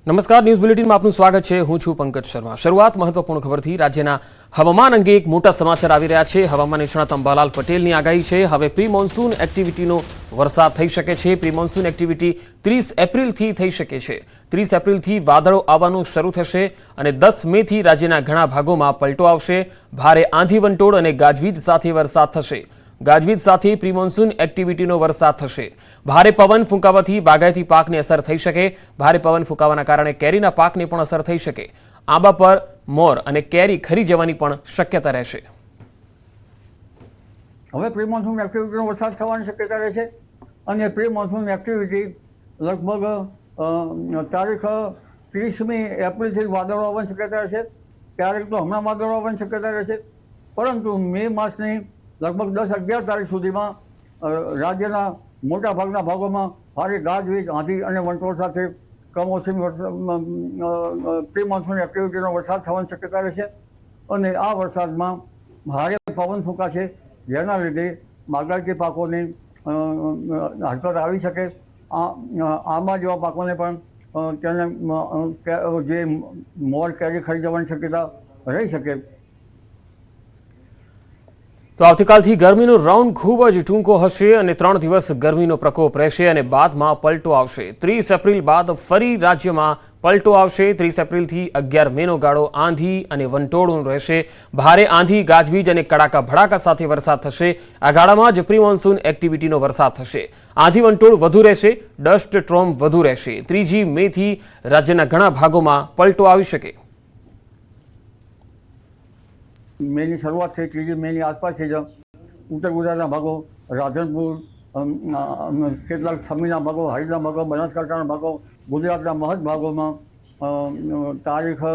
નમસ્કાર, ન્યૂઝ બુલેટિનમાં આપનું સ્વાગત છે। હું છું પંકજ શર્મા। શરૂઆત મહત્વપૂર્ણ ખબરથી। રાજ્યના હવામાન અંગે એક મોટા સમાચાર આવી રહ્યા છે। હવામાન નિષ્ણાત અંબાલાલ પટેલની આગાહી છે। હવે પ્રી મોન્સૂન એક્ટિવિટીનો વરસાદ થઈ શકે છે। પ્રી મોન્સૂન એક્ટિવિટી 30 એપ્રિલથી થઈ શકે છે। 30 એપ્રિલથી વાદળો આવવાનું શરૂ થશે અને 10 મેથી રાજ્યના ઘણા ભાગોમાં પલટો આવશે। ભારે આંધી વંટોળ અને ગાજવીજ સાથે વરસાદ થશે। ગાજવીજ સાથે પ્રી મોન્સૂન એક્ટિવિટીનો વરસાદ થશે। ભારે પવન ફૂંકાવાથી બાગાયતી પાકને અસર થઈ શકે। ભારે પવન ફૂંકાવાના કારણે કેરીના પાકને પણ અસર થઈ શકે। આંબા પર મોર અને કેરી ખરી જવાની પણ શક્યતા રહેશે। હવે પ્રી મોન્સૂન એક્ટિવિટીનો વરસાદ થવાની શક્યતા રહેશે અને પ્રી મોન્સૂન એક્ટિવિટી લગભગ તારીખ 30મી એપ્રિલથી વાદળો આવવાની શક્યતા રહેશે। ક્યારેક તો હમણાં વાદળો આવવાની શક્યતા રહેશે, પરંતુ મે માસની લગભગ 10-11 તારીખ સુધીમાં રાજ્યના મોટા ભાગના ભાગોમાં ભારે ગાજવીજ, આંધી અને વંટોળ સાથે કમોસમી પ્રી મોન્સૂન એક્ટિવિટીનો વરસાદ થવાની શક્યતા રહેશે અને આ વરસાદમાં ભારે પવન ફૂંકાશે, જેના લીધે બાગાયતી પાકોની હરકત આવી શકે। આંબા જેવા પાકોને પણ તેને જે મોર કેરી ખરી જવાની શક્યતા રહી શકે। તો આવતીકાલથી ગરમીનો રાઉન્ડ ખૂબ જ ટૂંકો હશે અને 3 દિવસ ગરમીનો પ્રકોપ રહેશે અને બાદમાં પલટો આવશે। 30 એપ્રિલ બાદ ફરી રાજ્યમાં પલટો આવશે। 30 એપ્રિલથી 11 મેનો ગાળો આંધી અને વંટોળનો રહેશે। ભારે આંધી, ગાજવીજ અને કડાકા ભડાકા સાથે વરસાદ થશે। આ ગાળામાં જ પ્રી મોન્સૂન એક્ટિવિટીનો વરસાદ થશે। આંધી વંટોળ વધુ રહેશે, ડસ્ટ સ્ટોર્મ વધુ રહેશે। 3 મેથી રાજ્યના ઘણા ભાગોમાં પલટો આવી શકે। મેની શરૂઆત થઈ 3 મેની આસપાસથી જ ઉત્તર ગુજરાતના ભાગો, રાધનપુર, કેટલાક સમીના ભાગો, હાઈડના ભાગો, બનાસકાંઠાના ભાગો, ગુજરાતના મહદ ભાગોમાં તારીખ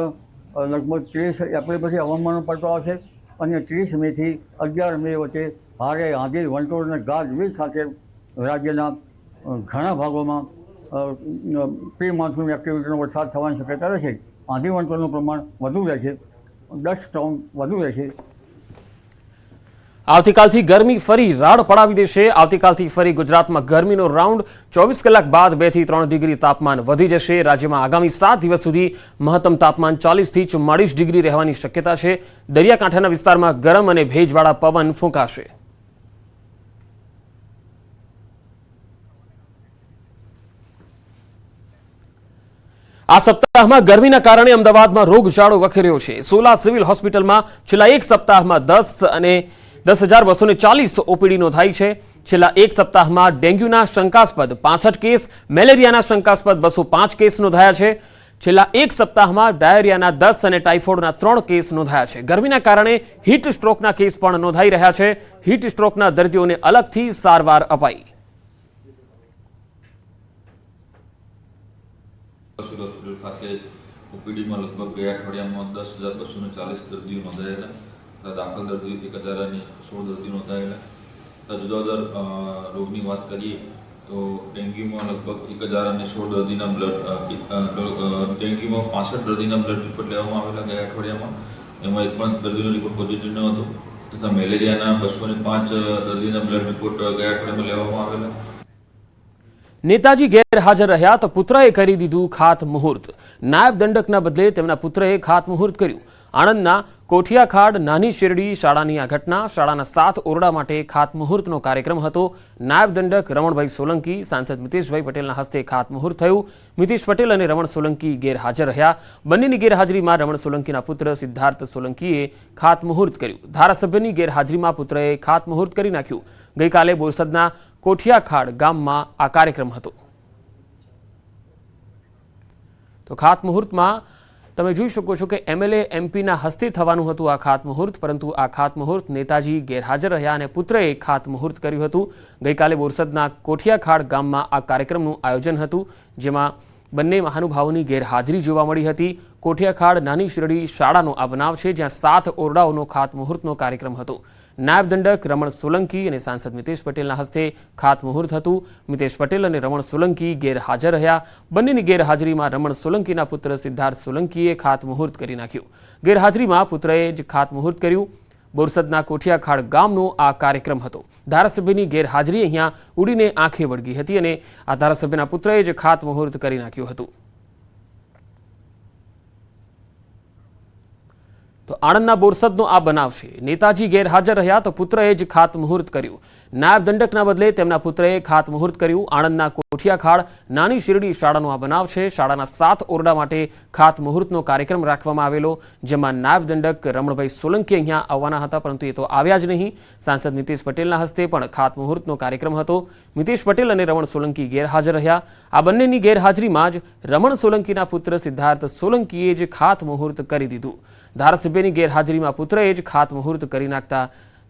લગભગ 30 એપ્રિલ પછી હવામાનનો પલટો આવશે અને 30 મેથી 11 મે વચ્ચે ભારે આંધી, વંટોળ અને ગાજવીજ સાથે રાજ્યના ઘણા ભાગોમાં પ્રી મોન્સૂન એક્ટિવિટીનો વરસાદ થવાની શક્યતા રહેશે। આંધી વંટોળનું પ્રમાણ વધુ રહેશે, ડસ્ટ સ્ટોર્મ વધુ રહેશે। આવતીકાલથી ગરમી ફરી રાડ પડાવી દેશે। આવતીકાલથી ફરી ગુજરાતમાં ગરમીનો રાઉન્ડ। 24 કલાક બાદ 2 થી 3 ડિગ્રી તાપમાન વધી જશે। રાજ્યમાં આગામી 7 દિવસ સુધી મહત્તમ તાપમાન 40 થી 44 ડિગ્રી રહેવાની શક્યતા છે। દરિયાકાંઠાના વિસ્તારમાં ગરમ અને ભેજવાળા પવન ફૂંકાશે। આ સપ્તાહમાં ગરમીના કારણે અમદાવાદમાં રોગચાળો વખેર્યો છે। સોલા સિવિલ હોસ્પિટલમાં છેલ્લા એક સપ્તાહમાં 10 અને 10,240 ઓપીડી નોંધાઈ છે। છેલ્લા એક સપ્તાહમાં ડેન્ગ્યુના શંકાસ્પદ 65 કેસ, મેલેરિયાના શંકાસ્પદ 205 કેસ નોંધાયા છે। છેલ્લા એક સપ્તાહમાં ડાયરિયાના 10 અને ટાઇફોઇડના 3 કેસ નોંધાયા છે। ગરમીના કારણે હીટ સ્ટ્રોકના કેસ પણ નોંધાઈ રહ્યા છે। હીટ સ્ટ્રોકના દર્દીઓને અલગથી સારવાર અપાઈ। હોસ્પિટલ ખાતે ઓપીડીમાં લગભગ ગયા અઠવાડિયામાં 10,240 દર્દીઓ નોંધાયેલા, દાખલ દર્દીઓ 1,016 દર્દીઓ નોંધાયેલા। જુદા જુદા રોગની વાત કરીએ તો ડેન્ગ્યુમાં લગભગ 1,016 દર્દીના ડેન્ગ્યુમાં 65 દર્દીના બ્લડ રિપોર્ટ લેવામાં આવેલા ગયા અઠવાડિયામાં, એમાં એક પણ દર્દીનો રિપોર્ટ પોઝિટિવ ન હતો। તથા મેલેરિયાના 205 દર્દીના બ્લડ રિપોર્ટ ગયા અઠવાડિયામાં લેવામાં આવેલા। નેતાજી ગેરહાજર રહ્યા તો પુત્રએ કરી દીધું ખાતમુહૂર્ત। નાયબ દંડકના બદલે તેમના પુત્રએ ખાતમુહૂર્ત કર્યું। આણંદના કોઠિયાખાડ નાની શેરડી શાળાની આ ઘટના। શાળાના 7 ઓરડા માટે ખાતમુહૂર્તનો કાર્યક્રમ હતો। નાયબ દંડક રમણભાઈ સોલંકી, સાંસદ મિતેશભાઈ પટેલના હસ્તે ખાતમુહૂર્ત થયું। મિતેશ પટેલ અને રમણ સોલંકી ગેરહાજર રહ્યા। બંનેની ગેરહાજરીમાં રમણ સોલંકીના પુત્ર સિદ્ધાર્થ સોલંકીએ ખાતમુહૂર્ત કર્યું। ધારાસભ્યની ગેરહાજરીમાં પુત્રએ ખાતમુહૂર્ત કરી નાખ્યું। ગઈકાલે બોરસદના કોઠિયાખાડ ગામમાં આ કાર્યક્રમ હતો। તો ખાતમુહૂર્તમાં તમે જોઈ શકો છો કે એમએલએ એમપીના હસ્તે થવાનું હતું આ ખાતમુહૂર્ત, પરંતુ આ ખાતમુહૂર્ત નેતાજી ગેરહાજર રહ્યા અને પુત્રએ ખાતમુહૂર્ત કર્યું હતું। ગઈકાલે બોરસદના કોઠિયાખાડ ગામમાં આ કાર્યક્રમનું આયોજન હતું, જેમાં બંને મહાનુભાવોની ગેરહાજરી જોવા મળી હતી। કોઠિયાખાડ નાની શેરડી શાળાનો આ બનાવ છે, જ્યાં 7 ઓરડાઓનો ખાતમુહૂર્તનો કાર્યક્રમ હતો। નાયબ દંડક રમણ સોલંકી અને સાંસદ મિતેશ પટેલના હસ્તે ખાતમુહૂર્ત હતું। મિતેશ પટેલ અને રમણ સોલંકી ગેરહાજર રહ્યા। બંનેની ગેરહાજરીમાં રમણ સોલંકીના પુત્ર સિદ્ધાર્થ સોલંકીએ ખાતમુહૂર્ત કરી નાખ્યું। ગેરહાજરીમાં પુત્રએ જ ખાતમુહૂર્ત કર્યું। બોરસદના કોઠિયાખાડ ગામનો આ કાર્યક્રમ હતો। ધારાસભ્યની ગેરહાજરી અહીંયા ઉડીને આંખે વળગી હતી અને આ ધારાસભ્યના પુત્રએ જ ખાતમુહૂર્ત કરી નાખ્યું હતું। આણંદના બોરસદનો આ બનાવ છે. નેતાજી ગેરહાજર રહ્યા તો પુત્રએ જ ખાતમુહૂર્ત કર્યું. નાયબ દંડકના બદલે તેમના પુત્રએ ખાતમુહૂર્ત કર્યું. આણંદના કોઠિયાખાડ નાની શિરડી શાળાનો આ બનાવ છે. શાળાના 7 ઓરડા માટે ખાતમુહૂર્તનો કાર્યક્રમ રાખવામાં આવેલો, જેમાં નાયબ દંડક રમણભાઈ સોલંકી અહીંયા આવવાના હતા, પરંતુ એ તો આવ્યા જ નહીં. સાંસદ મિતેશ પટેલના હસ્તે પણ ખાતમુહૂર્તનો કાર્યક્રમ હતો. મિતેશ પટેલ અને રમણ સોલંકી ગેરહાજર રહ્યા. આ બંનેની ગેરહાજરીમાં જ રમણ સોલંકીના પુત્ર સિદ્ધાર્થ સોલંકીએ જ ખાતમુહૂર્ત કરી દીધું. ધારાસભ્યની ગેરહાજરીમાં પુત્રએ જ ખાતમુહૂર્ત કરી નાખતા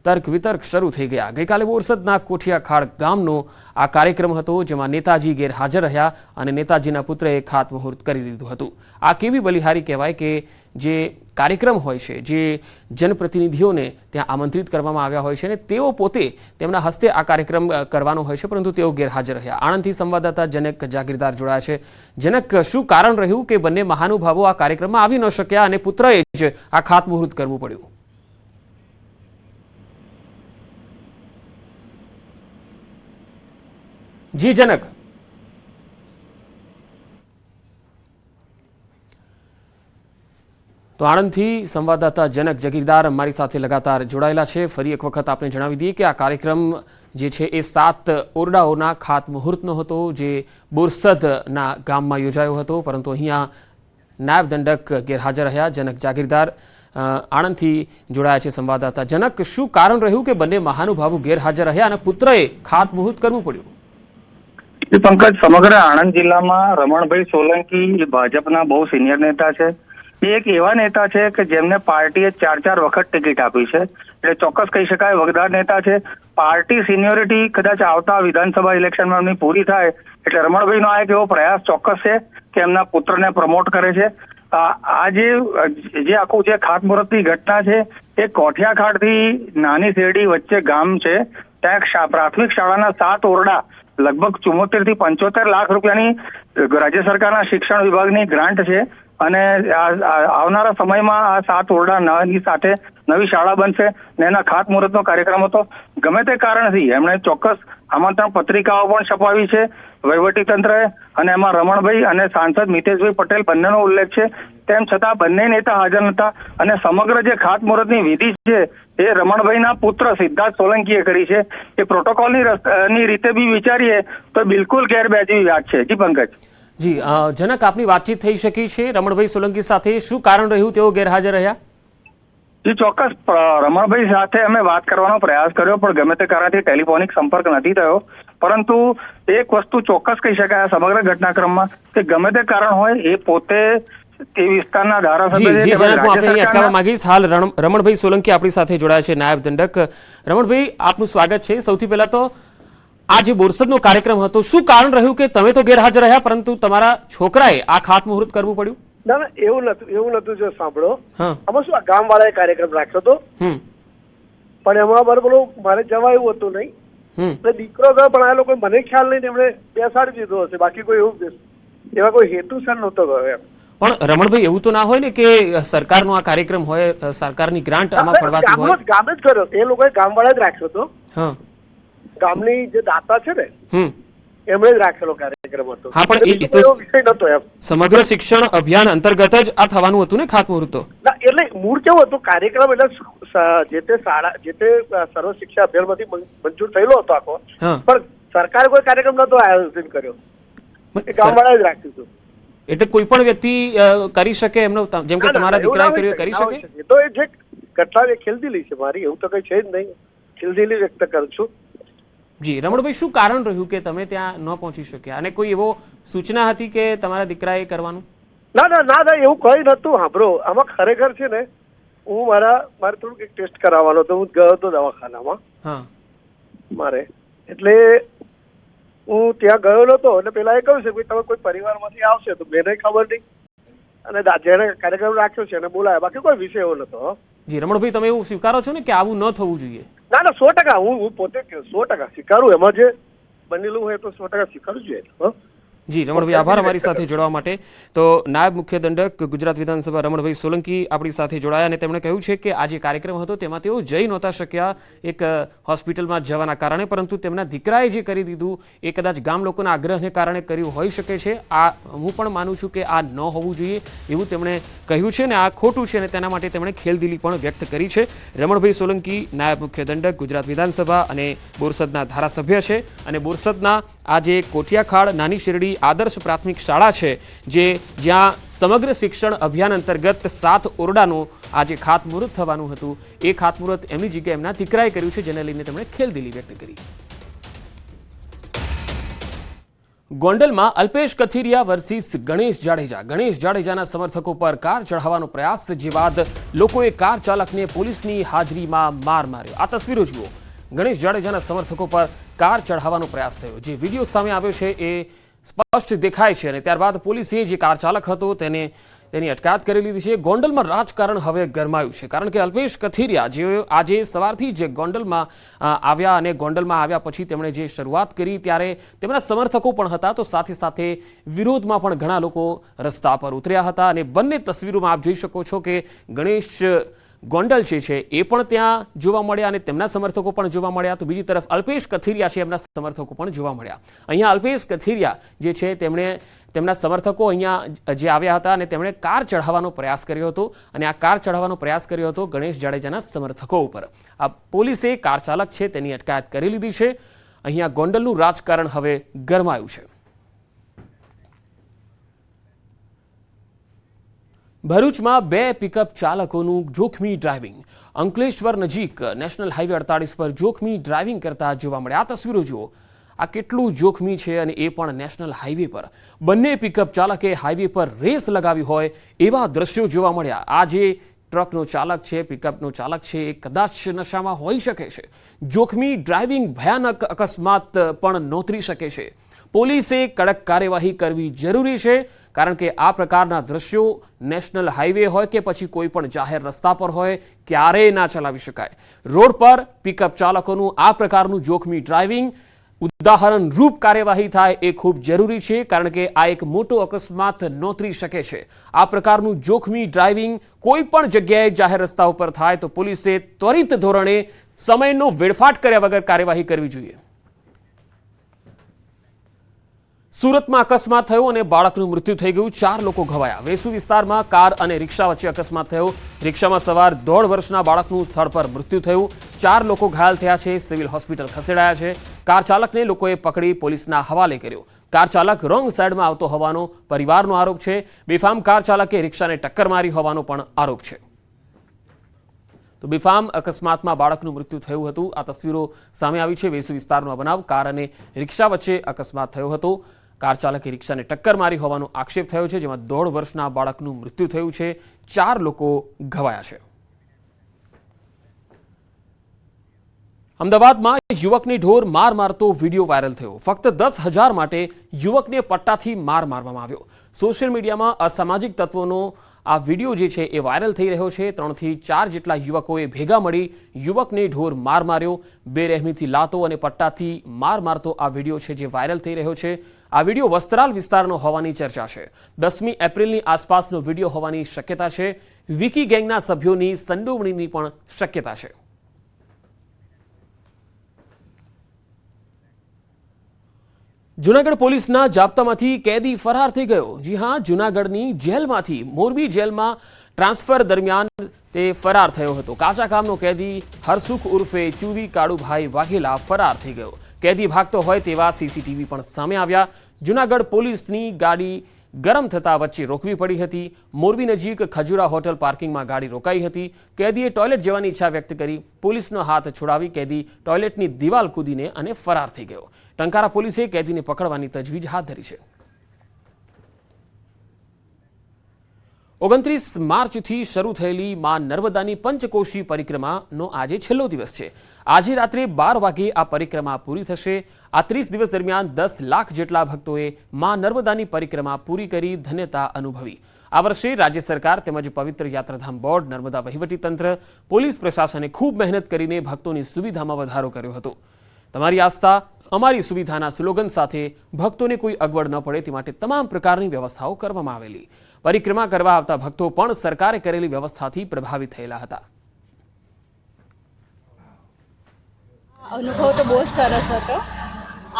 તર્ક વિતર્ક શરૂ થઈ ગયા. ગઈકાલે બોરસદના કોઠિયાખાડ ગામનો આ કાર્યક્રમ હતો, જેમાં નેતાજી ગેરહાજર રહ્યા અને નેતાજીના પુત્રએ ખાતમુહૂર્ત કરી દીધું હતું. આ કેવી બલિહારી કહેવાય કે જે કાર્યક્રમ હોય છે, જે જનપ્રતિનિધિઓને ત્યાં આમંત્રિત કરવામાં આવ્યા હોય છે અને તેઓ પોતે તેમના હસ્તે આ કાર્યક્રમ કરવાનો હોય છે, પરંતુ તેઓ ગેરહાજર રહ્યા. આણંદથી સંવાદદાતા જનક જાગીરદાર જોડાયા છે. જનક, શું કારણ રહ્યું કે બંને મહાનુભાવો આ કાર્યક્રમમાં આવી ન શક્યા અને પુત્રએ જ આ ખાતમુહૂર્ત કરવું પડ્યું? જી જનક. તો આણંદથી સંવાદદાતા જનક જાગીરદાર અમારી સાથે લગાતાર જોડાયેલા છે. ફરી એક વખત આપણે જણાવી દઈએ કે આ કાર્યક્રમ જે છે એ 7 ઓરડાઓના ખાતમુહૂર્તનો હતો, જે બોરસદના ગામમાં યોજાયો હતો, પરંતુ અહીંયા નાયબ દંડક ગેરહાજર રહ્યા. જનક જાગીરદાર આણંદથી જોડાયા છે સંવાદદાતા. જનક, શું કારણ રહ્યું કે બંને મહાનુભાવો ગેરહાજર રહ્યા અને પુત્રએ ખાતમુહૂર્ત કરવું પડ્યું? પંકજ, સમગ્ર આણંદ જિલ્લામાં રમણભાઈ સોલંકી ભાજપના બહુ સિનિયર નેતા છે. એ એક એવા નેતા છે કે જેમને પાર્ટીએ 4 વખત ટિકિટ આપી છે, એટલે ચોક્કસ કહી શકાય વગદાર નેતા છે. પાર્ટી સિનિયોરિટી કદાચ આવતા વિધાનસભા ઇલેક્શનમાં એમની પૂરી થાય એટલે રમણભાઈનો આ એક એવો પ્રયાસ ચોક્કસ છે કે એમના પુત્રને પ્રમોટ કરે છે. આ જે આખું જે ખાતમુહૂર્તની ઘટના છે એ કોઠિયાખાડથી નાની શેરડી વચ્ચે ગામ છે. ત્યાં પ્રાથમિક શાળાના 7 ઓરડા લગભગ 74 થી 75 લાખ રૂપિયાની રાજ્ય સરકારના શિક્ષણ વિભાગની ગ્રાન્ટ છે અને આવનારા સમયમાં આ 7 ઓરડાની સાથે નવી શાળા બનશે ને એના ખાતમુહૂર્તનો કાર્યક્રમ હતો. ગમે તે કારણથી એમણે ચોક્કસ આમંત્રણ પત્રિકાઓ પણ છપાવી છે વહીવટીતંત્રએ, અને એમાં રમણભાઈ અને સાંસદ મિતેશભાઈ પટેલ બંનેનો ઉલ્લેખ છે. તેમ છતાં બંને નેતા હાજર નહોતા અને સમગ્ર જે ખાતમુહૂર્તની વિધિ છે એ રમણભાઈના પુત્ર સિદ્ધાર્થ સોલંકીએ કરી છે. એ પ્રોટોકોલની રીતે બી વિચારીએ તો બિલકુલ ગેરવ્યાજબી વાત છે. જી પંકજ. જી જનક, આપની વાતચીત થઈ શકી છે રમણભાઈ સોલંકી સાથે. શું કારણ રહ્યું તેઓ ગેરહાજર રહ્યા? જી ચોક્કસ, રમણભાઈ સાથે અમે વાત કરવાનો પ્રયાસ કર્યો, પણ ગમે તે કારણથી ટેલિફોનિક સંપર્ક નથી થયો. પરંતુ એક વસ્તુ ચોક્કસ કહી શકાય આ સમગ્ર ઘટનાક્રમમાં કે ગમે તે કારણ હોય એ પોતે તે વિસ્તારના ધારાસભ્ય. હાલ રમણભાઈ સોલંકી આપણી સાથે જોડાયા છે, નાયબ દંડક. રમણભાઈ, આપનું સ્વાગત છે. સૌથી પહેલા તો આ જે બોરસદનો કાર્યક્રમ હતો, શું કારણ રહ્યું કે તમે તો ગેરહાજર રહ્યા પરંતુ તમારા છોકરાએ આ ખાતમુહૂર્ત કરવું પડ્યું? ના ના, એવું નતું. જો સાંભળો, આમાં શું ગામ વાળાએ કાર્યક્રમ રાખ્યો હતો, પણ એમાં બરોબર મારે જવા એવું હતું નહીં. દીકરો ગયો પણ આ લોકો મને ખ્યાલ નહીં, એમણે બેસાડી દીધો હશે. બાકી કોઈ એવા કોઈ હેતુસર નહોતો ગયો એમ. પણ રમણભાઈ, એવું તો ના હોય ને કે સરકારનો આ કાર્યક્રમ હોય, સરકારની ગ્રાન્ટ આમાં ફળવાતી હોય? ગામ જ કર્યો, એ લોકોએ ગામ વાળા જ રાખ્યો હતો. ગામની જે દાતા છે ને એમણે જ રાખેલો કાર્યક્રમ હતો. હા, પણ એ તો વિષય નતો એમ. સમગ્ર શિક્ષણ અભિયાન અંતર્ગત જ આ થવાનું હતું ને ખાતમુહૂર્ત? એટલે મૂળ કેવું હતું કાર્યક્રમ, એટલે જે તે શાળા જે તે સર્વ શિક્ષા અભિયાન માંથી મંજૂર થયેલો હતો આખો, પણ સરકારે કોઈ કાર્યક્રમ નતો આયોજન કર્યો, ગામ વાળા જ રાખ્યું હતું. એટલે કોઈ પણ વ્યક્તિ કરી શકે એમનો, જેમ કે તમારા દીકરાએ કર્યું કરી શકે? એ તો એ જે ઘટના એ ખેલદિલી છે મારી, એવું તો કઈ છે જ નહીં. ખેલદિલી વ્યક્ત કરું છું. જી રમણભાઈ, શું કારણ રહ્યું કે તમે ત્યાં ન પહોંચી શક્યા અને કોઈ એવો સૂચના હતી કે તમારા દીકરાએ કરવાનું? ના ના ના ના, એવું કઈ નતું. સાંભળો, આમાં ખરેખર છે ને, હું મારે થોડુંક એક ટેસ્ટ કરાવવાનો હતો. હું ગયો હતો દવાખાનામાં મારે, એટલે હું ત્યાં ગયો નતો. એટલે પેલા એ કહ્યું છે કે તમે કોઈ પરિવારમાંથી આવશે, તો બેને ખબર નહીં અને જેને કાર્યક્રમ રાખ્યો છે એને બોલાયા, બાકી કોઈ વિષય એવો નતો. જી રમણભાઈ, તમે એવું સ્વીકારો છો ને કે આવું ન થવું જોઈએ? ના ના, 100%. હું પોતે 100% સ્વીકારું. એમાં જે બનેલું હોય તો 100% સ્વીકારવું જોઈએ. જી રમણભાઈ, આભાર અમારી સાથે જોડવા માટે. તો નાયબ મુખ્ય દંડક ગુજરાત વિધાનસભા રમણભાઈ સોલંકી આપણી સાથે જોડાયા અને તેમણે કહ્યું છે કે આ જે કાર્યક્રમ હતો તેમાં તેઓ જઈ નહોતા શક્યા એક હોસ્પિટલમાં જવાના કારણે, પરંતુ તેમના દીકરાએ જે કરી દીધું એ કદાચ ગામ લોકોના આગ્રહને કારણે કર્યું હોઈ શકે છે. આ હું પણ માનું છું કે આ ન હોવું જોઈએ એવું તેમણે કહ્યું છે અને આ ખોટું છે અને તેના માટે તેમણે ખેલદિલી પણ વ્યક્ત કરી છે. રમણભાઈ સોલંકી નાયબ મુખ્ય દંડક ગુજરાત વિધાનસભા અને બોરસદના ધારાસભ્ય છે અને બોરસદના આ જે કોઠિયાખાડ નાની શેરડી આદર્શ પ્રાથમિક શાળા છે જ્યાં સમગ્ર શિક્ષણ અભિયાન અંતર્ગત 7 ઓરડાનું આજે ખાતમુહૂર્ત થવાનું હતું, એ ખાતમુહૂર્ત એમની જગ્યાએ એમના દીકરાએ કર્યું છે, જેને લઈને તેમણે ખેલદિલી વ્યક્ત કરી. ગોંડલમાં અલ્પેશ કથિરિયા વર્સિસ ગણેશ જાડેજા. ગણેશ જાડેજાના સમર્થકો પર કાર ચઢાવવાનો પ્રયાસ, જે બાદ લોકોએ કાર ચાલકને પોલીસની હાજરીમાં માર માર્યો. આ તસવીરો જુઓ. ગણેશ જાડેજાના સમર્થકો પર કાર ચઢાવવાનો પ્રયાસ થયો. જે વિડીયો સામે આવ્યો છે એ સ્પષ્ટ દેખાય છે અને ત્યારબાદ પોલીસે જે કાર ચાલક હતો તેની અટકાયત કરી લીધી છે. ગોંડલમાં રાજકારણ હવે ગરમાયું છે, કારણ કે અલ્પેશ કથિરિયા જે આજે સવારથી જ ગોંડલમાં આવ્યા અને ગોંડલમાં આવ્યા પછી તેમણે જે શરૂઆત કરી ત્યારે તેમના સમર્થકો પણ હતા, તો સાથે સાથે વિરોધમાં પણ ઘણા લોકો રસ્તા પર ઉતર્યા હતા અને બંને તસવીરોમાં આપ જોઈ શકો છો કે ગણેશ ગોંડલ જે છે એ પણ ત્યાં જોવા મળ્યા અને તેમના સમર્થકો પણ જોવા મળ્યા. તો બીજી તરફ અલ્પેશ કથિરિયા છે એમના સમર્થકો પણ જોવા મળ્યા. અહીંયા અલ્પેશ કથિરિયા જે છે તેમના સમર્થકો અહીંયા જે આવ્યા હતા અને તેમણે કાર ચઢાવવાનો પ્રયાસ કર્યો હતો અને આ કાર ચઢાવવાનો પ્રયાસ કર્યો હતો ગણેશ જાડેજાના સમર્થકો ઉપર. આ પોલીસે કાર ચાલક છે તેની અટકાયત કરી લીધી છે. અહીંયા ગોંડલનું રાજકારણ હવે ગરમાયું છે. ભરૂચમાં 2 પિકઅપ ચાલકોનું જોખમી ડ્રાઇવિંગ. અંકલેશ્વર નજીક નેશનલ હાઈવે 48 પર જોખમી ડ્રાઇવિંગ કરતા જોવા મળ્યા. આ તસવીરો જુઓ. આ કેટલું જોખમી છે અને એ પણ નેશનલ હાઈવે પર. બંને પિકઅપ ચાલકે હાઈવે પર રેસ લગાવી હોય એવા દ્રશ્યો જોવા મળ્યા. આ જે ટ્રકનો ચાલક છે, પિકઅપનો ચાલક છે, એ કદાચ નશામાં હોઈ શકે છે. જોખમી ડ્રાઇવિંગ ભયાનક અકસ્માત પણ નોતરી શકે છે. પોલીસે કડક કાર્યવાહી કરવી જરૂરી છે, કારણ કે આ પ્રકારના દ્રશ્યો નેશનલ હાઈવે હોય કે પછી કોઈ પણ જાહેર રસ્તા પર હોય ક્યારેય ના ચલાવી શકાય. રોડ પર પિકઅપ ચાલકોનું આ પ્રકારનું જોખમી ડ્રાઇવિંગ ઉદાહરણ રૂપ કાર્યવાહી થાય એ ખૂબ જરૂરી છે, કારણ કે આ એક મોટો અકસ્માત નોતરી શકે છે. આ પ્રકારનું જોખમી ડ્રાઇવિંગ કોઈ પણ જગ્યાએ જાહેર રસ્તા ઉપર થાય તો પોલીસે ત્વરિત ધોરણે સમયનો વેડફાટ કર્યા વગર કાર્યવાહી કરવી જોઈએ. સુરતમાં અકસ્માત થયો અને બાળકનું મૃત્યુ થઈ ગયું. 4 લોકો ઘવાયા. વેસુ વિસ્તારમાં કાર અને રિક્ષા વચ્ચે અકસ્માત થયો. રિક્ષામાં સવાર 1.5 વર્ષના બાળકનું સ્થળ પર મૃત્યુ થયું. 4 લોકો ઘાયલ થયા છે, સિવિલ હોસ્પિટલ ખસેડાયા છે. કાર ચાલકને લોકોએ પકડી પોલીસના હવાલે કર્યો. કાર ચાલક રોંગ સાઈડમાં આવતો હોવાનો પરિવારનો આરોપ છે. બેફામ કાર ચાલકે રિક્ષાને ટક્કર મારી હોવાનો પણ આરોપ છે. તો બેફામ અકસ્માતમાં બાળકનું મૃત્યુ થયું હતું. આ તસવીરો સામે આવી છે. વેસુ વિસ્તારનો બનાવ. કાર અને રિક્ષા વચ્ચે અકસ્માત થયો હતો. કાર ચાલકે રિક્ષાને ટક્કર મારી હોવાનો આક્ષેપ થયો છે, જેમાં 1.5 વર્ષના બાળકનું મૃત્યુ થયું છે. 4 લોકો ઘવાયા છે. અમદાવાદમાં યુવકને ઢોર માર મારતો વિડીયો વાયરલ થયો. ફક્ત 10,000 માટે યુવકને પટ્ટાથી માર મારવામાં આવ્યો. સોશિયલ મીડિયામાં અસામાજિક તત્વોનો આ વિડીયો જે છે એ વાયરલ થઈ રહ્યો છે. 3 થી 4 જેટલા યુવકોએ ભેગા મળી યુવકને ઢોર માર માર્યો. બેરહેમીથી લાતો અને પટ્ટાથી માર મારતો આ વિડીયો છે જે વાયરલ થઈ રહ્યો છે. આ વિડીયો વસ્ત્રાલ વિસ્તારનો હોવાની ચર્ચા છે. 10મી એપ્રિલની આસપાસનો વિડીયો હોવાની શક્યતા છે. વિકી ગેંગના સભ્યોની સંડોવણીની પણ શક્યતા છે. જૂનાગઢ પોલીસના જાપ્તામાંથી કેદી ફરાર થઈ ગયો. જી હા, જૂનાગઢની જેલમાંથી મોરબી જેલમાં ટ્રાન્સફર દરમિયાન તે ફરાર થયો હતો. કાચા કામનો કેદી હરસુખ ઉર્ફે ચુવી કાળુભાઈ વાઘેલા ફરાર થઈ ગયો. કેદી ભાગતો હોય તેવા સીસીટીવી પણ સામે આવ્યા. જૂનાગઢ પોલીસની ગાડી ગરમ થતા વચ્ચે રોકવી પડી હતી. મોરબી નજીક ખજુરા હોટલ પાર્કિંગમાં ગાડી રોકાઈ હતી. કેદીએ ટોયલેટ જવાની ઈચ્છા વ્યક્ત કરી. પોલીસનો હાથ છોડાવી કેદી ટોયલેટની દિવાલ કૂદીને અને ફરાર થઈ ગયો. ટંકારા પોલીસે કેદીને પકડવાની તજવીજ હાથ ધરી છે. 29 માર્ચથી શરૂ થયેલી માં નર્મદાની પંચકોશી પરિક્રમાનો આજે છેલ્લો દિવસ છે. આજે રાત્રે 12 વાગે આ પરિક્રમા પૂરી થશે. આ 30 દિવસ દરમિયાન 10 લાખ જેટલા ભક્તોએ માં નર્મદાની પરિક્રમા પૂરી કરી ધન્યતા અનુભવી. આ વર્ષે રાજ્ય સરકાર તેમજ પવિત્ર યાત્રાધામ બોર્ડ, નર્મદા વહીવટીતંત્ર, પોલીસ પ્રશાસને ખૂબ મહેનત કરીને ભક્તોની સુવિધામાં વધારો કર્યો હતો. તમારી આસ્થા અમારી સુવિધાના સ્લોગન સાથે ભક્તોને કોઈ અગવડ ન પડે તે માટે તમામ પ્રકારની વ્યવસ્થાઓ કરવામાં આવેલી. પરિક્રમા કરવા આવતા ભક્તો પણ સરકારે કરેલી વ્યવસ્થાથી પ્રભાવિત થયેલા હતા. અનુભવ તો બહુ જ સરસ હતો.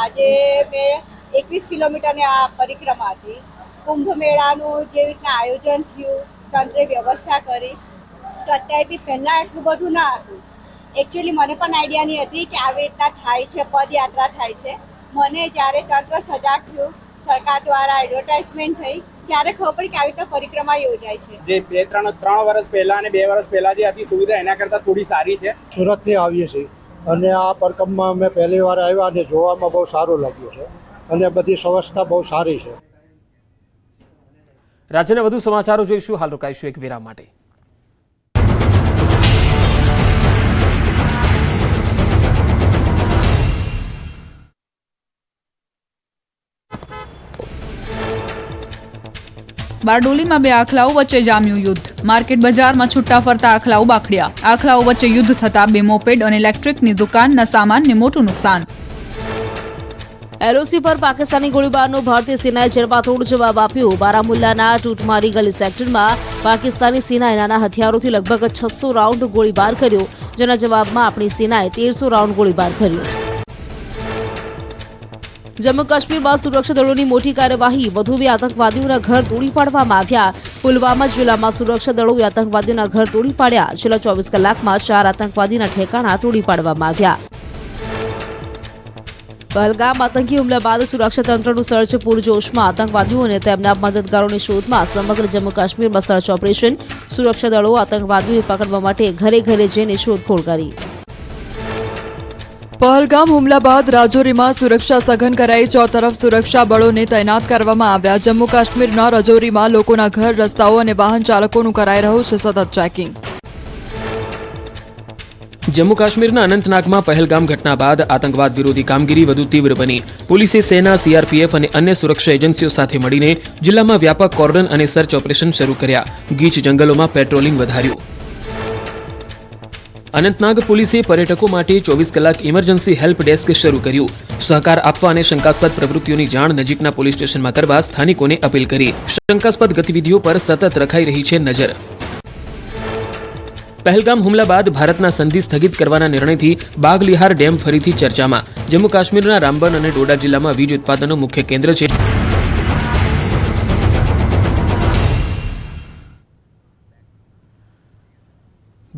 આજે મેં 21 કિલોમીટરની આ પરિક્રમા હતી. કુંભ મેળાનું જે રીતના આયોજન થયું, તંત્રે વ્યવસ્થા કરી, તો અત્યારથી પહેલાં એટલું બધું ના હતું. એકચ્યુઅલી મને પણ આઈડિયા નહીં હતી કે આવી રીતના થાય છે, પદયાત્રા થાય છે. મને જ્યારે તંત્ર સજાગ થયું, સરકાર દ્વારા એડવર્ટાઇઝમેન્ટ થઈ, ત્યારે ખબર પડી કે આવી રીતે પરિક્રમા યોજાય છે. જે ત્રણ વર્ષ પહેલા અને 2 વર્ષ પહેલા જે હતી સુવિધા એના કરતાં થોડી સારી છે. સુરતથી આવીએ છીએ અને આ પરિક્રમામાં અમે પહેલી વાર આવ્યા અને જોવામાં બહુ સારું લાગ્યું છે અને બધી વ્યવસ્થા બહુ સારી છે. રાજ્યના વધુ સમાચારો જોઈશું. હાલ રોકાઈશું એક વિરામ માટે. બારડોલીમાં 2 આખલાઓ વચ્ચે જામ્યું યુદ્ધ. માર્કેટ બજારમાં છૂટા ફરતા આખલાઓ બાખડ્યા. આખલાઓ વચ્ચે યુદ્ધ થતા 2 મોપેડ અને ઇલેક્ટ્રિકની દુકાનના સામાનને મોટું નુકસાન. એલઓસી પર પાકિસ્તાની ગોળીબારનો ભારતીય સેનાએ જડબાતોડ જવાબ આપ્યો. બારામુલ્લાના ટૂટમારી ગલી સેક્ટરમાં પાકિસ્તાની સેનાએ નાના હથિયારોથી લગભગ 600 રાઉન્ડ ગોળીબાર કર્યો, જેના જવાબમાં આપણી સેનાએ 1300 રાઉન્ડ ગોળીબાર કર્યો. જમ્મુ કાશ્મીરમાં સુરક્ષા દળોની મોટી કાર્યવાહી. વધુ 2 આતંકવાદીઓના ઘર તોડી પાડવામાં આવ્યા. પુલવામા જિલ્લામાં સુરક્ષા દળોએ આતંકવાદીઓના ઘર તોડી પાડ્યા. છેલ્લા 24 કલાકમાં 4 આતંકવાદીના ઠેકાણા તોડી પાડવામાં આવ્યા. પહલગામ આતંકી હુમલા બાદ સુરક્ષા તંત્રનું સર્ચ પૂરજોશમાં. આતંકવાદીઓ અને તેમના મદદગારોની શોધમાં સમગ્ર જમ્મુ કાશ્મીરમાં સર્ચ ઓપરેશન. સુરક્ષા દળો આતંકવાદીઓને પકડવા માટે ઘરે ઘરે જઈને શોધખોળ કરી. પહલગામ હુમલા બાદ રાજૌરીમાં સુરક્ષા સઘન કરાઈ. 4 તરફ સુરક્ષા બળોને તૈનાત કરવામાં આવ્યા. જમ્મુ કાશ્મીરના રાજૌરીમાં લોકોના ઘર, રસ્તાઓ અને વાહન ચાલકોનું કરાઈ રહ્યું છે સતત ચેકિંગ. જમ્મુ કાશ્મીરના અનંતનાગમાં પહેલગામ ઘટના બાદ આતંકવાદ વિરોધી કામગીરી વધુ તીવ્ર બની. પોલીસે, સેના, સીઆરપીએફ અને અન્ય સુરક્ષા એજન્સીઓ સાથે મળીને જિલ્લામાં વ્યાપક કોર્ડન અને સર્ચ ઓપરેશન શરૂ કર્યા. ગીચ જંગલોમાં પેટ્રોલિંગ વધાર્યું. અનંતનાગ પોલીસે પર્યટકો માટે 24 કલાક ઇમરજન્સી હેલ્પ ડેસ્ક શરૂ કર્યું. સહકાર આપવા અને શંકાસ્પદ પ્રવૃત્તિઓની જાણ નજીકના પોલીસ સ્ટેશનમાં કરવા સ્થાનિકોને અપીલ કરી. શંકાસ્પદ ગતિવિધિઓ પર સતત રખાઈ રહી છે નજર. પહેલગામ હુમલા બાદ ભારતના સંધિ સ્થગિત કરવાના નિર્ણયથી બાગલિહાર ડેમ ફરીથી ચર્ચામાં. જમ્મુ કાશ્મીરના રામબન અને ડોડા જિલ્લામાં વીજ ઉત્પાદનનું મુખ્ય કેન્દ્ર છે.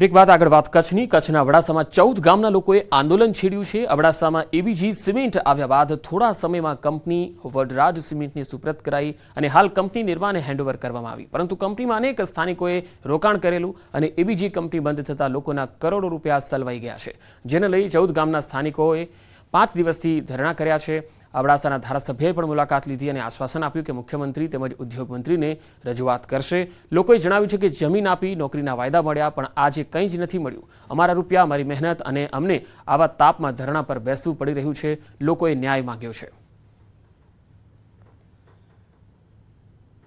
બ્રેક બાદ આગળ વાત કચ્છની. કચ્છના અબડાસામાં 14 ગામના લોકોએ આંદોલન છેડ્યું છે. અબડાસામાં એબીજી સિમેન્ટ આવ્યા બાદ થોડા સમયમાં કંપની વડરાજ સિમેન્ટની સુપ્રત કરાઈ અને હાલ કંપની નિર્માણને હેન્ડઓવર કરવામાં આવી. પરંતુ કંપનીમાં અનેક સ્થાનિકોએ રોકાણ કરેલું અને એબીજી કંપની બંધ થતાં લોકોના કરોડો રૂપિયા સલવાઈ ગયા છે, જેને લઈ 14 ગામના સ્થાનિકોએ 5 દિવસથી ધરણા કર્યા છે. અબડાસાના ધારાસભ્યએ પણ મુલાકાત લીધી અને આશ્વાસન આપ્યું કે મુખ્યમંત્રી તેમજ ઉદ્યોગ મંત્રીને રજૂઆત કરશે. લોકોએ જણાવ્યું છે કે જમીન આપી નોકરીના વાયદા મળ્યા, પણ આજે કંઈ જ નથી મળ્યું. અમારા રૂપિયા, અમારી મહેનત અને અમને આવા તાપમાં ધરણા પર બેસવું પડી રહ્યું છે. લોકોએ ન્યાય માંગ્યો છે.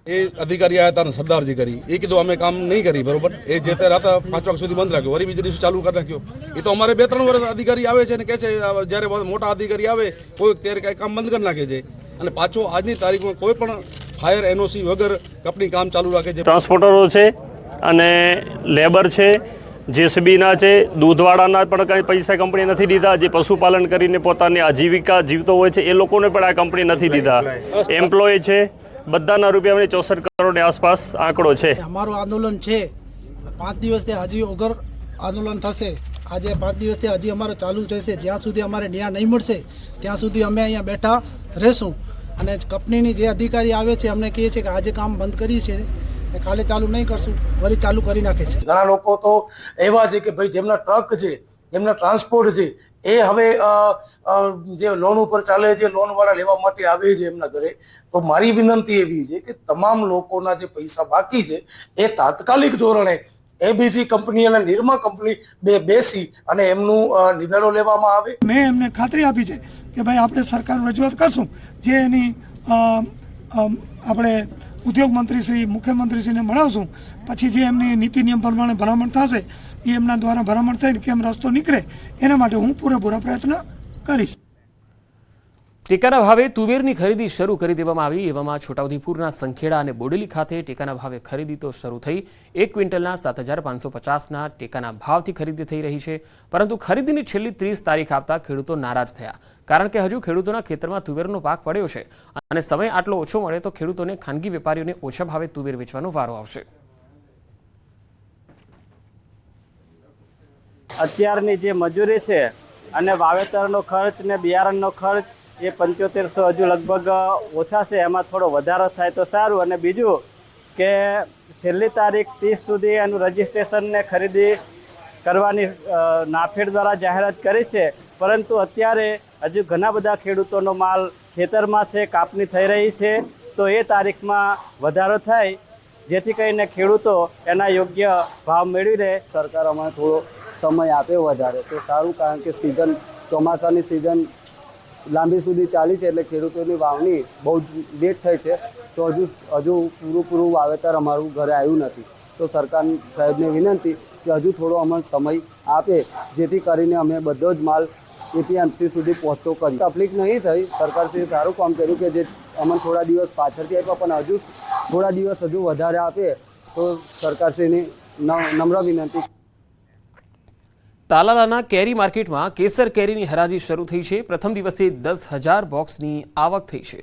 એ અધિકારી આવ્યા હતા ને સરદારજી કરી, એ કીધું અમે કામ નહીં કરી, બરોબર. એ જે તે રાત 5 વાગ્યા સુધી બંધ રાખ્યો, વળી બીજે દિવસે ચાલુ કરી નાખ્યો. એ તો અમારે 2-3 વર્ષ અધિકારી આવે છે ને કહે છે, જ્યારે મોટા અધિકારી આવે કોઈ ત્યારે કઈ કામ બંધ કરી નાખે છે અને પાછો આજની તારીખમાં કોઈ પણ ફાયર એનઓસી વગર કંપની કામ ચાલુ રાખે છે. ટ્રાન્સપોર્ટરો છે અને લેબર છે, જેસીબીના છે, દૂધવાળાના પણ કંઈ પૈસા કંપની નથી દીધા. જે પશુપાલન કરીને પોતાની આજીવિકા જીવતો હોય છે એ લોકોને પણ આ કંપની નથી દીધા. એમ્પ્લોય છે, બધાના રૂપિયા 64 કરોડની આસપાસ આંકડો છે. અમારું આંદોલન છે 5 દિવસથી હજી વગર આંદોલન થશે. આજે 5 દિવસથી હજી અમારે ચાલુ રહેશે. જ્યાં સુધી અમારે ન્યાય નહીં મળશે ત્યાં સુધી અમે અહીંયા બેઠા રહેશું. અને કંપનીની જે અધિકારી આવે છે અમને કહે છે કે આજે કામ બંધ કરી છે, કાલે ચાલુ નહીં કરશું, વળી ચાલુ કરી નાખે છે. ઘણા લોકો તો એવા છે કે ભાઈ જેમના ટ્રક છે, જેમના ટ્રાન્સપોર્ટ છે, એ હવે જે લોન ઉપર ચાલે છે, લોન વાળા લેવા માટે આવે છે એમના ઘરે. તો મારી વિનંતી એવી છે કે તમામ લોકોના જે પૈસા બાકી છે એ તાત્કાલિક ધોરણે એબીજી કંપની અને નિરમા કંપની બેસી અને એમનું નિર્ણયો લેવામાં આવે. મેં એમને ખાતરી આપી છે કે ભાઈ આપણે સરકાર રજૂઆત કરશું, જે એની આપણે ઉદ્યોગ મંત્રી શ્રી, મુખ્યમંત્રીશ્રીને મળાવશું. પછી જે એમની નીતિ નિયમ પ્રમાણે ભલામણ થશે એ એમના દ્વારા ભલામણ થઈને કેમ રસ્તો નીકળે એના માટે હું પૂરેપૂરા પ્રયત્ન કરીશ. ટેકાના ભાવે તુવેરની ખરીદી શરૂ કરી દેવામાં આવી. એવામાં છોટાઉદેપુરના સંખેડા અને બોડેલી ખાતે ટેકાના ભાવે ખરીદી તો શરૂ થઈ. 1 ક્વિન્ટલના 7,550ના ટેકાના ભાવથી ખરીદી થઈ રહી છે. પરંતુ ખરીદીની છેલ્લી 30 તારીખ આપતા ખેડૂતો નારાજ થયા, કારણ કે હજુ ખેડૂતોના ખેતરમાં તુવેરનો પાક પડ્યો છે અને સમય આટલો ઓછો મળે તો ખેડૂતોને ખાનગી વેપારીઓને ઓછા ભાવે તુવેર વેચવાનો વારો આવશે. અત્યારની જે મજૂરી છે અને વાવેતરનો ખર્ચ ને બિયારણનો ખર્ચ એ 7500 હજુ લગભગ ઓછા છે. એમાં થોડો વધારો થાય તો સારું. અને બીજું કે છેલ્લી તારીખ 30 સુધી એનું રજીસ્ટ્રેશન ને ખરીદી કરવાની નાફેડ દ્વારા જાહેરાત કરી છે, પરંતુ અત્યારે હજુ ઘણા બધા ખેડૂતોનો માલ ખેતરમાં છે, કાપણી થઈ રહી છે. તો એ તારીખમાં વધારો થાય જેથી કરીને ખેડૂતો એના યોગ્ય ભાવ મેળવી રહે. સરકાર અમને થોડો સમય આપે વધારે તો સારું, કારણ કે સિઝન ચોમાસાની સિઝન લાંબી સુધી ચાલી છે એટલે ખેડૂતોની વાવણી બહુ લેટ થઈ છે. તો હજુ પૂરું વાવેતર અમારું ઘરે આવ્યું નથી. તો સરકાર સાહેબને વિનંતી કે હજુ થોડો અમને સમય આપે જેથી કરીને અમે બધો જ માલ એપીએમસી સુધી પહોંચતો કરી. તકલીફ નહીં થઈ, સરકારશ્રીએ સારું કામ કર્યું કે જે અમને થોડા દિવસ પાછળથી આપ્યા, પણ હજુ થોડા દિવસ હજુ વધારે આપે તો સરકારશ્રીની નમ્ર વિનંતી. તાલાલાના કેરી માર્કેટમાં કેસર કેરીની હરાજી શરૂ થઈ છે. પ્રથમ દિવસે 10,000 બોક્સની આવક થઈ છે.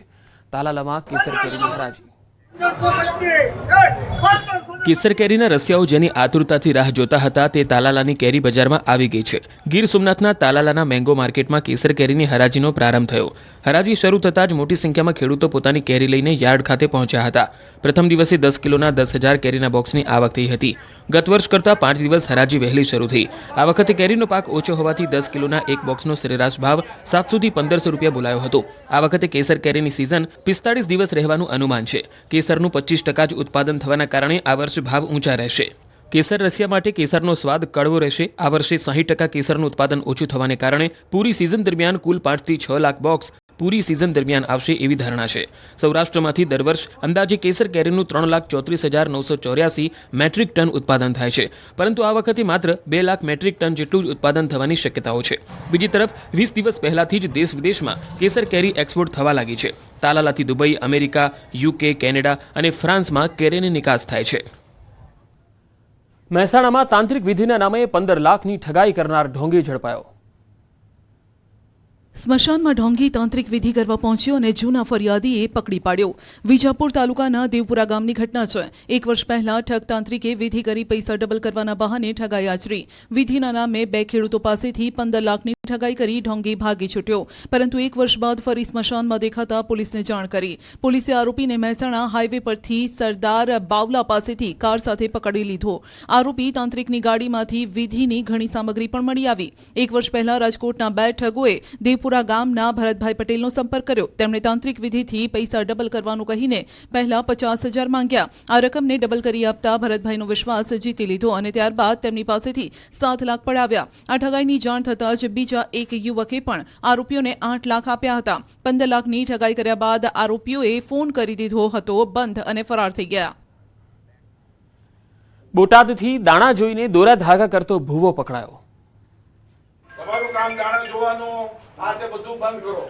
તાલાલામાં કેસર કેરીની હરાજી. કેસર કેરીના રસિયાઓ જેની આતુરતાથી રાહ જોતા હતા તે તાલાલાની કેરી બજારમાં આવી ગઈ છે. ગીર સોમનાથના તાલાલાના મેંગો માર્કેટમાં કેસર કેરીની હરાજીનો પ્રારંભ થયો. હરાજી શરૂ થતાં જ મોટી સંખ્યામાં ખેડૂતો પોતાની કેરી લઈને યાર્ડ ખાતે પહોંચ્યા હતા. પ્રથમ દિવસે 10 કિલોના 10,000 કેરીના બોક્સની આવક થઈ હતી. ગત વર્ષ કરતાં 5 દિવસ હરાજી વહેલી શરૂ થઈ. આ વખતે કેરીનો પાક ઓછો હોવાથી 10 કિલોના એક બોક્સનો સરેરાશ ભાવ 700 થી 1,500 રૂપિયા બોલાયો હતો. આ વખતે કેસર કેરીની સિઝન 45 દિવસ રહેવાનું અનુમાન છે. કેસરનું 25% જ ઉત્પાદન થવાના કારણે આ વર્ષે ભાવ ઊંચા રહેશે. કેસર રસિયા માટે કેસરનો સ્વાદ કડવો રહેશે. આ વર્ષે 60% કેસરનું ઉત્પાદન ઓછું થવાને કારણે પૂરી સિઝન દરમિયાન કુલ 5 થી 6 લાખ બોક્સ પૂરી સિઝન દરમિયાન આવશે એવી ધારણા છે. સૌરાષ્ટ્રમાંથી દર વર્ષ અંદાજે કેસર કેરીનું 3,34,984 મેટ્રિક ટન ઉત્પાદન થાય છે, પરંતુ આ વખતે માત્ર 2 લાખ મેટ્રિક ટન જેટલું જ ઉત્પાદન થવાની શક્યતાઓ છે. બીજી તરફ 20 દિવસ પહેલાથી જ દેશ વિદેશમાં કેસર કેરી એક્સપોર્ટ થવા લાગી છે. તાલાલાથી દુબઈ, અમેરિકા, UK, કેનેડા અને ફ્રાન્સમાં કેરીની નિકાસ થાય છે. મહેસાણામાં તાંત્રિક વિધિના નામે 15 લાખની ઠગાઈ કરનાર ઢોંગી ઝડપાયો. સ્મશાનમાં ઢોંગી તાંત્રિક વિધિ કરવા પહોંચ્યો અને જૂના ફરિયાદીએ પકડી પાડ્યો. વિજાપુર તાલુકાના દેવપુરા ગામની ઘટના છે. 1 વર્ષ પહેલા ઠગ તાંત્રિકે વિધિ કરી પૈસા ડબલ કરવાના બહાને ઠગાઈ આચરી. વિધિના નામે 2 ખેડૂતો પાસેથી 15 લાખની ઠગાઈ કરી ઢોંગી ભાગી છૂટ્યો, પરંતુ 1 વર્ષ બાદ ફરી સ્મશાનમાં દેખાતા પોલીસને જાણ કરી. પોલીસે આરોપીને મહેસાણા હાઈવે પરથી સરદાર બાવલા પાસેથી કાર સાથે પકડી લીધો. આરોપી તાંત્રિકની ગાડીમાંથી વિધિની ઘણી સામગ્રી પણ મળી આવી. 1 વર્ષ પહેલા રાજકોટના 2 ઠગોએ દેવપુરા ગામના ભરતભાઈ પટેલનો સંપર્ક કર્યો. તેમણે તાંત્રિક વિધિથી પૈસા ડબલ કરવાનું કહીને પહેલા 50,000 માંગ્યા. આ રકમને ડબલ કરી આપતા ભરતભાઈનો વિશ્વાસ જીતી લીધો અને ત્યારબાદ તેમની પાસેથી 7 લાખ પડાવ્યા. આ ઠગાઈની જાણ થતાં જ બીજા એક યુવકે પણ આરોપીઓને 8 લાખ આપ્યા હતા. 15 લાખની ઠગાઈ કર્યા બાદ આરોપીઓએ ફોન કરી દીધો હતો બંધ અને ફરાર થઈ ગયા. બોટાદથી દાણા જોઈને દોરા ધાગા કરતો ભૂવો પકડાયો. તમારું કામ દાણા જોવાનું, આ તે બધું બંધ કરો.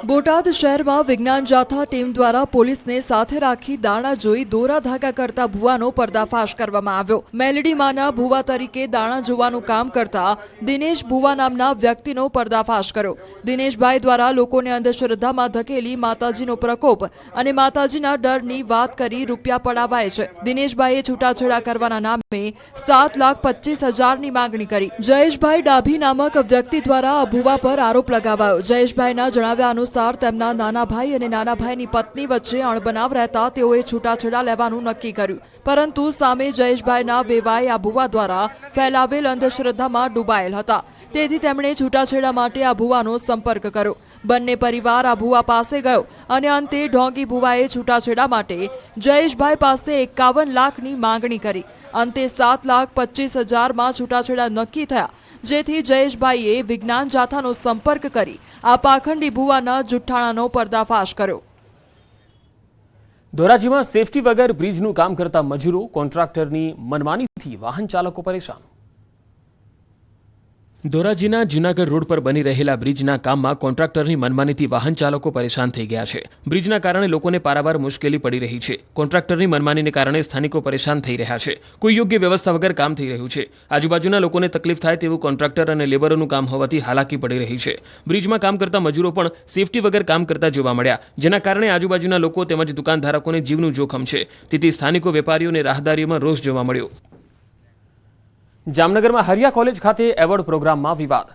બોટાદ શહેરમાં વિજ્ઞાન જાથા ટીમ દ્વારા પોલીસને સાથે રાખી દાણા જોઈ દોરા ધાગા કરતા ભુવાનો પર્દાફાશ કરવામાં આવ્યો. મેલડીમાંના ભુવા તરીકે દાણા જોવાનું કામ કરતા દિનેશ ભુવા નામના વ્યક્તિનો પર્દાફાશ કર્યો. દિનેશભાઈ દ્વારા લોકોને અંધશ્રદ્ધામાં ધકેલી માતાજીનો પ્રકોપ અને માતાજીના ડરની વાત કરી રૂપિયા પડાવાય છે. દિનેશભાઈએ છૂટાછેડા કરવાના નામે 7,25,000ની માંગણી કરી. જયેશભાઈ ડાભી નામક વ્યક્તિ દ્વારા ભુવા પર આરોપ લગાવાયો. જયેશભાઈના જણાવ્યા અનુસાર તેમના નાના ભાઈ અને નાના ભાઈની પત્ની વચ્ચે અણબનાવ રહેતા તેઓએ છૂટાછેડા લેવાનું નક્કી કર્યું, પરંતુ સામે જયેશભાઈના વેવાઈ આ ભુવા દ્વારા ફેલાવેલ અંધશ્રદ્ધામાં ડૂબાયેલ હતા. તેથી તેમણે છૂટાછેડા માટે આ ભુવાનો સંપર્ક કર્યો. બંને પરિવાર આ ભુવા પાસે ગયો અને અંતે ઢોંગી ભુવાએ છૂટાછેડા માટે જયેશભાઈ પાસે 51 લાખની માંગણી કરી. અંતે 7,25,000માં છૂટાછેડા નક્કી થયા, જેથી જયેશભાઈએ વિજ્ઞાન જાથાનો સંપર્ક કરી આ પાખંડી ભુવાના જુઠ્ઠાણાનો પર્દાફાશ કર્યો. ધોરાજીમાં સેફટી વગર બ્રિજનું કામ કરતા મજૂરો, કોન્ટ્રાક્ટરની મનમાનીથી વાહન ચાલકો પરેશાન. ધોરાજીના જૂનાગઢ રોડ પર બની રહેલા બ્રિજના કામમાં કોન્ટ્રાક્ટરની મનમાનીથી વાહન ચાલકો પરેશાન થઈ ગયા છે. બ્રિજના કારણે લોકોને પારાવાર મુશ્કેલી પડી રહી છે. કોન્ટ્રાક્ટરની મનમાનીને કારણે સ્થાનિકો પરેશાન થઈ રહ્યા છે. કોઈ યોગ્ય વ્યવસ્થા વગર કામ થઈ રહ્યું છે. આજુબાજુના લોકોને તકલીફ થાય તેવું કોન્ટ્રાક્ટર અને લેબરોનું કામ હોવાથી હાલાકી પડી રહી છે. બ્રિજમાં કામ કરતા મજૂરો પણ સેફટી વગર કામ કરતા જોવા મળ્યા, જેના કારણે આજુબાજુના લોકો તેમજ દુકાનધારકોને જીવનું જોખમ છે. તેથી સ્થાનિકો વેપારીઓને રાહદારીઓમાં રોષ જોવા મળ્યો. જામનગરમાં હરિયા કોલેજ ખાતે એવોર્ડ પ્રોગ્રામમાં વિવાદ.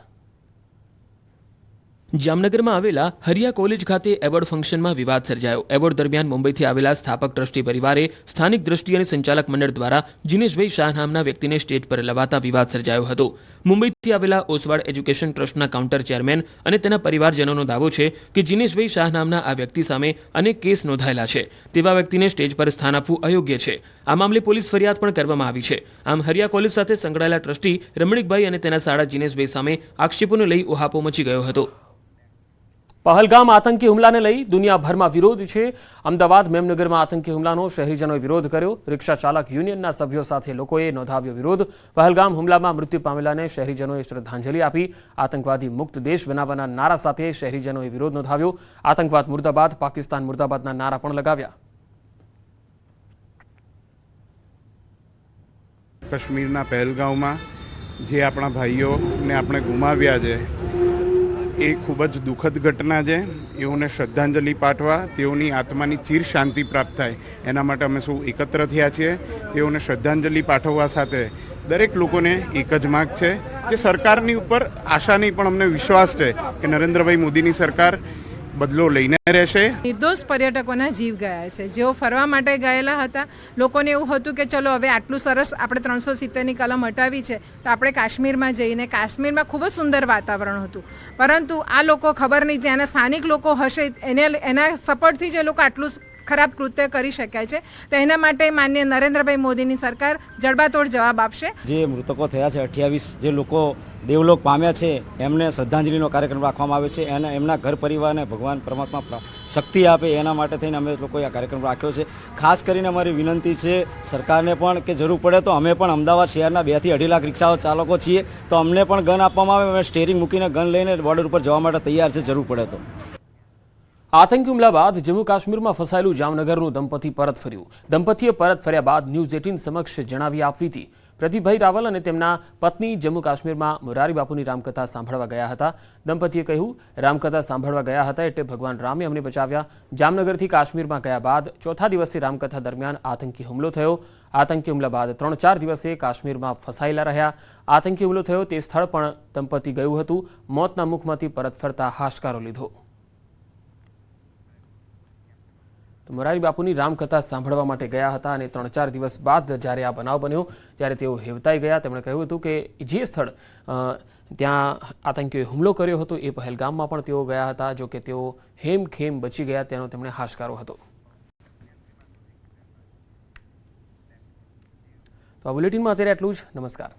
જામનગરમાં આવેલા હરિયા કોલેજ ખાતે એવોર્ડ ફંક્શનમાં વિવાદ સર્જાયો. એવોર્ડ દરમિયાન મુંબઈથી આવેલા સ્થાપક ટ્રસ્ટી પરિવારે સ્થાનિક દ્રષ્ટિ અને સંચાલક મંડળ દ્વારા જીનેશભાઈ શાહ નામના વ્યક્તિને સ્ટેજ પર લવાતા વિવાદ સર્જાયો હતો. મુંબઈથી આવેલા ઓસવાડ એજ્યુકેશન ટ્રસ્ટના કાઉન્ટર ચેરમેન અને તેના પરિવારજનોનો દાવો છે કે જીનેશભાઈ શાહ નામના આ વ્યક્તિ સામે અનેક કેસ નોંધાયેલા છે. તેવા વ્યક્તિને સ્ટેજ પર સ્થાન આપવું અયોગ્ય છે. આ મામલે પોલીસ ફરિયાદ પણ કરવામાં આવી છે. આમ હરિયા કોલેજ સાથે સંકળાયેલા ટ્રસ્ટી રમણીકભાઈ અને તેના સાળા જીનેશભાઈ સામે આક્ષેપોને લઈ ઉહાપો મચી ગયો હતો. પહલગામ આતંકી હુમલાને લઈ દુનિયાભરમાં વિરોધ છે. અમદાવાદ મેમનગરમાં આતંકી હુમલાનો શહેરીજનોએ વિરોધ કર્યો. રિક્ષા ચાલક યુનિયનના સભ્યો સાથે લોકોએ નોંધાવ્યો વિરોધ. પહલગામ હુમલામાં મૃત્યુ પામેલાને શહેરીજનોએ શ્રદ્ધાંજલિ આપી. આતંકવાદી મુક્ત દેશ બનાવવાના નારા સાથે શહેરીજનોએ વિરોધ નોંધાવ્યો. આતંકવાદ મુર્દાબાદ, પાકિસ્તાન મુર્દાબાદના નારા પણ લગાવ્યા. કાશ્મીરના પહેલગામમાં જે આપણા ભાઈઓને આપણે ગુમાવ્યા છે એ ખૂબ જ દુઃખદ ઘટના છે. એઓને શ્રદ્ધાંજલિ પાઠવા, તેઓની આત્માની ચીર શાંતિ પ્રાપ્ત થાય એના માટે અમે સૌ એકત્ર થયા છીએ. તેઓને શ્રદ્ધાંજલિ પાઠવવા સાથે દરેક લોકોને એક જ માગ છે કે સરકારની ઉપર આશા નહીં પણ અમને વિશ્વાસ છે કે નરેન્દ્રભાઈ મોદીની સરકાર બદલો લઈને રહેશે. નિર્દોષ પર્યટકોના જીવ ગયા છે, જેઓ ફરવા માટે ગયેલા હતા. લોકોને એવું હતું કે ચલો હવે આટલું સરસ આપણે 370ની કલમ હટાવી છે તો આપણે કાશ્મીરમાં જઈને, કાશ્મીરમાં ખૂબ જ સુંદર વાતાવરણ હતું, પરંતુ આ લોકો ખબર નહીં ત્યાંના સ્થાનિક લોકો હશે એના સપોર્ટથી જ એ લોકો આટલું ખરાબ કૃત્ય કરી શક્યા છે. તો એના માટે માનનીય નરેન્દ્રભાઈ મોદીની સરકાર જડબાતોડ જવાબ આપશે. જે મૃતકો થયા છે 28 જે લોકો દેવલોક પામ્યા છે એમને શ્રદ્ધાંજલિનો કાર્યક્રમ રાખવામાં આવે છે અને એમના ઘર પરિવારને ભગવાન પરમાત્મા શક્તિ આપે એના માટે થઈને અમે લોકોએ આ કાર્યક્રમ રાખ્યો છે. ખાસ કરીને અમારી વિનંતી છે સરકારને પણ કે જરૂર પડે તો અમે પણ અમદાવાદ શહેરના 2 થી 2.5 લાખ રિક્ષા ચાલકો છીએ, તો અમને પણ ગન આપવામાં આવે. અમે સ્ટેરિંગ મૂકીને ગન લઈને બોર્ડર ઉપર જવા માટે તૈયાર છે જરૂર પડે તો. આતંકી હુમલા બાદ જમ્મુ કાશ્મીરમાં ફસાયેલું જામનગરનું દંપતી પરત ફર્યું. દંપતીએ પરત ફર્યા બાદ ન્યૂઝ 18 સમક્ષ જણાવી આપી હતી. પ્રદીપભાઈ રાવલ અને તેમના પત્ની જમ્મુ કાશ્મીરમાં મોરારી બાપુની રામકથા સાંભળવા ગયા હતા. દંપતીએ કહ્યું, રામકથા સાંભળવા ગયા હતા એટલે ભગવાન રામે અમને બચાવ્યા. જામનગરથી કાશ્મીરમાં ગયા બાદ ચોથા દિવસે રામકથા દરમિયાન આતંકી હુમલો થયો. આતંકી હુમલા બાદ 3-4 દિવસે કાશ્મીરમાં ફસાયેલા રહ્યા. આતંકી હુમલો થયો તે સ્થળ પણ દંપતી ગયું હતું. મોતના મુખમાંથી પરત ફરતા હાશકારો લીધો. મોરારી બાપુની રામકથા સાંભળવા માટે ગયા હતા અને 3-4 દિવસ બાદ જ્યારે આ બનાવ બન્યો ત્યારે તેઓ હેવતાઈ ગયા. તેમણે કહ્યું હતું કે જે સ્થળ ત્યાં આતંકીઓએ હુમલો કર્યો હતો એ પહેલગામમાં પણ તેઓ ગયા હતા, જો કે તેઓ હેમખેમ બચી ગયા તેનો તેમણે હાશકારો હતો. તો આ બુલેટિનમાં અત્યારે એટલું જ. નમસ્કાર.